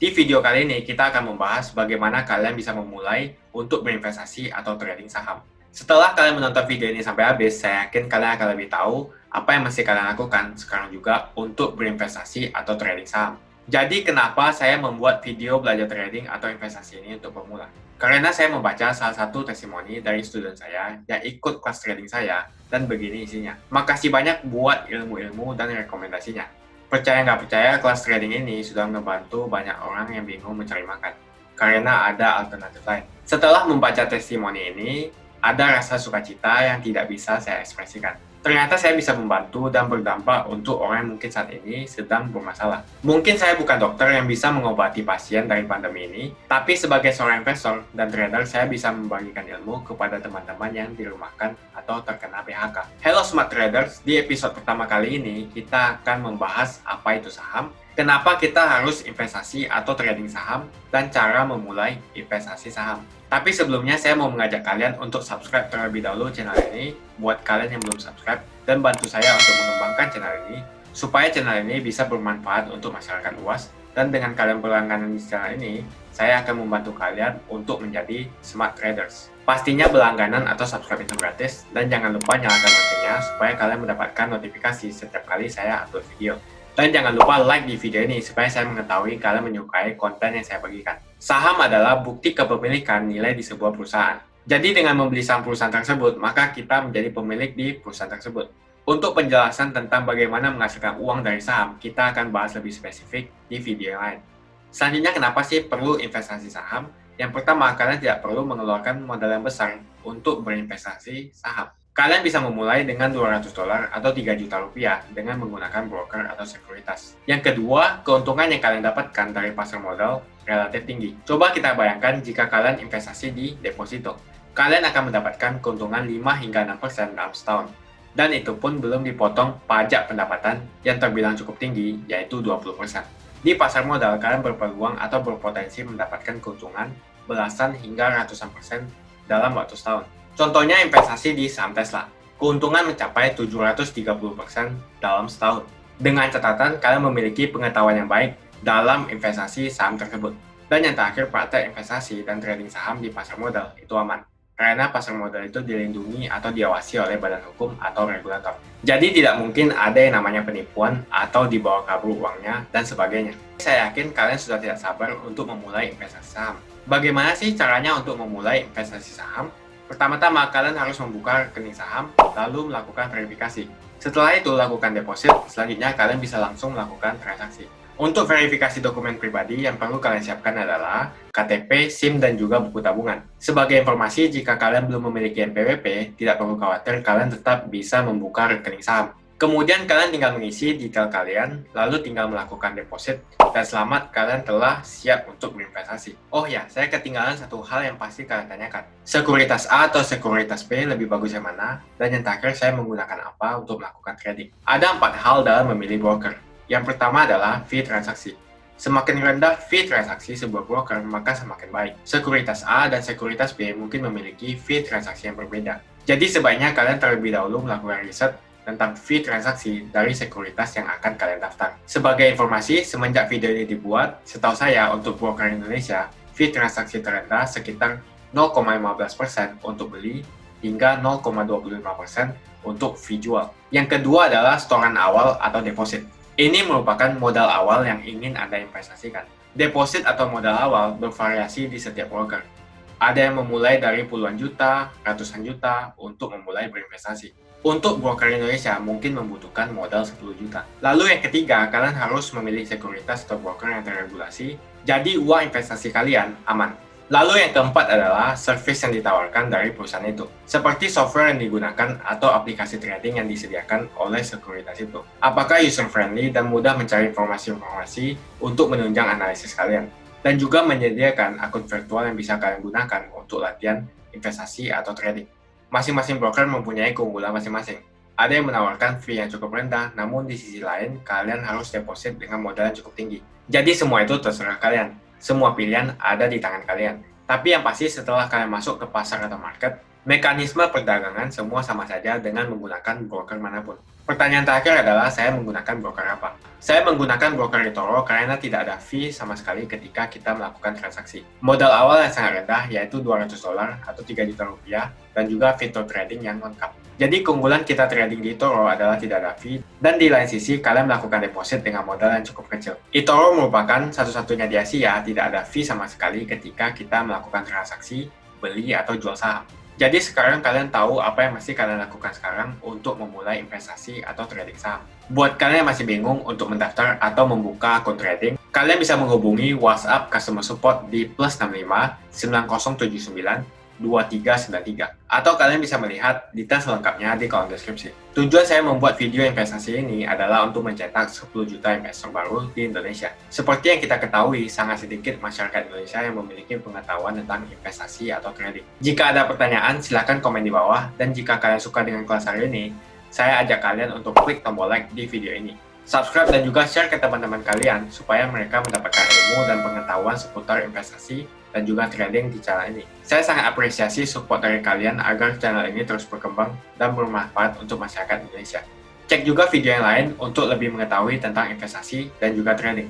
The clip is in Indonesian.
Di video kali ini kita akan membahas bagaimana kalian bisa memulai untuk berinvestasi atau trading saham. Setelah kalian menonton video ini sampai habis, saya yakin kalian akan lebih tahu apa yang mesti kalian lakukan sekarang juga untuk berinvestasi atau trading saham. Jadi kenapa saya membuat video belajar trading atau investasi ini untuk pemula? Karena saya membaca salah satu testimoni dari student saya yang ikut kelas trading saya dan begini isinya. Makasih banyak buat ilmu-ilmu dan rekomendasinya. Percaya nggak percaya, kelas trading ini sudah membantu banyak orang yang bingung mencari makan, karena ada alternatif lain. Setelah membaca testimoni ini, ada rasa sukacita yang tidak bisa saya ekspresikan. Ternyata saya bisa membantu dan berdampak untuk orang yang mungkin saat ini sedang bermasalah. Mungkin saya bukan dokter yang bisa mengobati pasien dari pandemi ini, tapi sebagai seorang investor dan trader, saya bisa membagikan ilmu kepada teman-teman yang dirumahkan atau terkena PHK. Hello Smart Traders, di episode pertama kali ini kita akan membahas apa itu saham, kenapa kita harus investasi atau trading saham, dan cara memulai investasi saham. Tapi sebelumnya saya mau mengajak kalian untuk subscribe terlebih dahulu channel ini buat kalian yang belum subscribe dan bantu saya untuk mengembangkan channel ini supaya channel ini bisa bermanfaat untuk masyarakat luas, dan dengan kalian berlangganan di channel ini saya akan membantu kalian untuk menjadi smart traders. Pastinya berlangganan atau subscribe itu gratis, dan jangan lupa nyalakan loncengnya supaya kalian mendapatkan notifikasi setiap kali saya upload video. Dan jangan lupa like di video ini supaya saya mengetahui kalian menyukai konten yang saya bagikan. Saham adalah bukti kepemilikan nilai di sebuah perusahaan. Jadi dengan membeli saham perusahaan tersebut, maka kita menjadi pemilik di perusahaan tersebut. Untuk penjelasan tentang bagaimana menghasilkan uang dari saham, kita akan bahas lebih spesifik di video yang lain. Selanjutnya, kenapa sih perlu investasi saham? Yang pertama, kalian tidak perlu mengeluarkan modal yang besar untuk berinvestasi saham. Kalian bisa memulai dengan $200 atau 3 juta rupiah dengan menggunakan broker atau sekuritas. Yang kedua, keuntungan yang kalian dapatkan dari pasar modal relatif tinggi. Coba kita bayangkan jika kalian investasi di deposito. Kalian akan mendapatkan keuntungan 5 hingga 6% dalam setahun. Dan itu pun belum dipotong pajak pendapatan yang terbilang cukup tinggi, yaitu 20%. Di pasar modal, kalian berpeluang atau berpotensi mendapatkan keuntungan belasan hingga ratusan persen dalam waktu setahun. Contohnya investasi di saham Tesla. Keuntungan mencapai 730% dalam setahun. Dengan catatan kalian memiliki pengetahuan yang baik dalam investasi saham tersebut. Dan yang terakhir, praktek investasi dan trading saham di pasar modal itu aman. Karena pasar modal itu dilindungi atau diawasi oleh badan hukum atau regulator. Jadi tidak mungkin ada yang namanya penipuan atau dibawa kabur uangnya dan sebagainya. Saya yakin kalian sudah tidak sabar untuk memulai investasi saham. Bagaimana sih caranya untuk memulai investasi saham? Pertama-tama, kalian harus membuka rekening saham, lalu melakukan verifikasi. Setelah itu, lakukan deposit, selanjutnya kalian bisa langsung melakukan transaksi. Untuk verifikasi dokumen pribadi, yang perlu kalian siapkan adalah KTP, SIM, dan juga buku tabungan. Sebagai informasi, jika kalian belum memiliki NPWP, tidak perlu khawatir, kalian tetap bisa membuka rekening saham. Kemudian kalian tinggal mengisi detail kalian, lalu tinggal melakukan deposit, dan selamat, kalian telah siap untuk berinvestasi. Oh ya, saya ketinggalan satu hal yang pasti kalian tanyakan. Sekuritas A atau sekuritas B lebih bagus yang mana? Dan yang terakhir, saya menggunakan apa untuk melakukan trading? Ada 4 hal dalam memilih broker. Yang pertama adalah fee transaksi. Semakin rendah fee transaksi sebuah broker, maka semakin baik. Sekuritas A dan sekuritas B mungkin memiliki fee transaksi yang berbeda. Jadi sebaiknya kalian terlebih dahulu melakukan riset tentang fee transaksi dari sekuritas yang akan kalian daftar. Sebagai informasi, semenjak video ini dibuat, setahu saya untuk broker Indonesia, fee transaksi terendah sekitar 0,15% untuk beli hingga 0,25% untuk fee jual. Yang kedua adalah setoran awal atau deposit. Ini merupakan modal awal yang ingin Anda investasikan. Deposit atau modal awal bervariasi di setiap broker. Ada yang memulai dari puluhan juta, ratusan juta untuk memulai berinvestasi. Untuk broker Indonesia mungkin membutuhkan modal 10 juta. Lalu yang ketiga, kalian harus memilih sekuritas atau broker yang terregulasi, jadi uang investasi kalian aman. Lalu yang keempat adalah service yang ditawarkan dari perusahaan itu, seperti software yang digunakan atau aplikasi trading yang disediakan oleh sekuritas itu. Apakah user-friendly dan mudah mencari informasi-informasi untuk menunjang analisis kalian, dan juga menyediakan akun virtual yang bisa kalian gunakan untuk latihan investasi atau trading. Masing-masing broker mempunyai keunggulan masing-masing. Ada yang menawarkan fee yang cukup rendah, namun di sisi lain, kalian harus deposit dengan modal yang cukup tinggi. Jadi semua itu terserah kalian. Semua pilihan ada di tangan kalian. Tapi yang pasti setelah kalian masuk ke pasar atau market, mekanisme perdagangan semua sama saja dengan menggunakan broker manapun. Pertanyaan terakhir adalah saya menggunakan broker apa? Saya menggunakan broker eToro karena tidak ada fee sama sekali ketika kita melakukan transaksi. Modal awal yang sangat rendah yaitu $200 atau 3 juta rupiah dan juga fitur trading yang lengkap. Jadi keunggulan kita trading di eToro adalah tidak ada fee dan di lain sisi kalian melakukan deposit dengan modal yang cukup kecil. eToro merupakan satu-satunya di Asia tidak ada fee sama sekali ketika kita melakukan transaksi, beli atau jual saham. Jadi sekarang kalian tahu apa yang mesti kalian lakukan sekarang untuk memulai investasi atau trading saham. Buat kalian yang masih bingung untuk mendaftar atau membuka akun trading, kalian bisa menghubungi WhatsApp Customer Support di +65 9079 2393 atau kalian bisa melihat detail selengkapnya di kolom deskripsi. Tujuan saya membuat video investasi ini adalah untuk mencetak 10 juta investor baru di Indonesia. Seperti yang kita ketahui, sangat sedikit masyarakat Indonesia yang memiliki pengetahuan tentang investasi atau trading. Jika ada pertanyaan, silahkan komen di bawah, dan jika kalian suka dengan kelas hari ini, saya ajak kalian untuk klik tombol like di video ini. Subscribe dan juga share ke teman-teman kalian supaya mereka mendapatkan ilmu dan pengetahuan seputar investasi dan juga trading di channel ini. Saya sangat apresiasi support dari kalian agar channel ini terus berkembang dan bermanfaat untuk masyarakat Indonesia. Cek juga video yang lain untuk lebih mengetahui tentang investasi dan juga trading.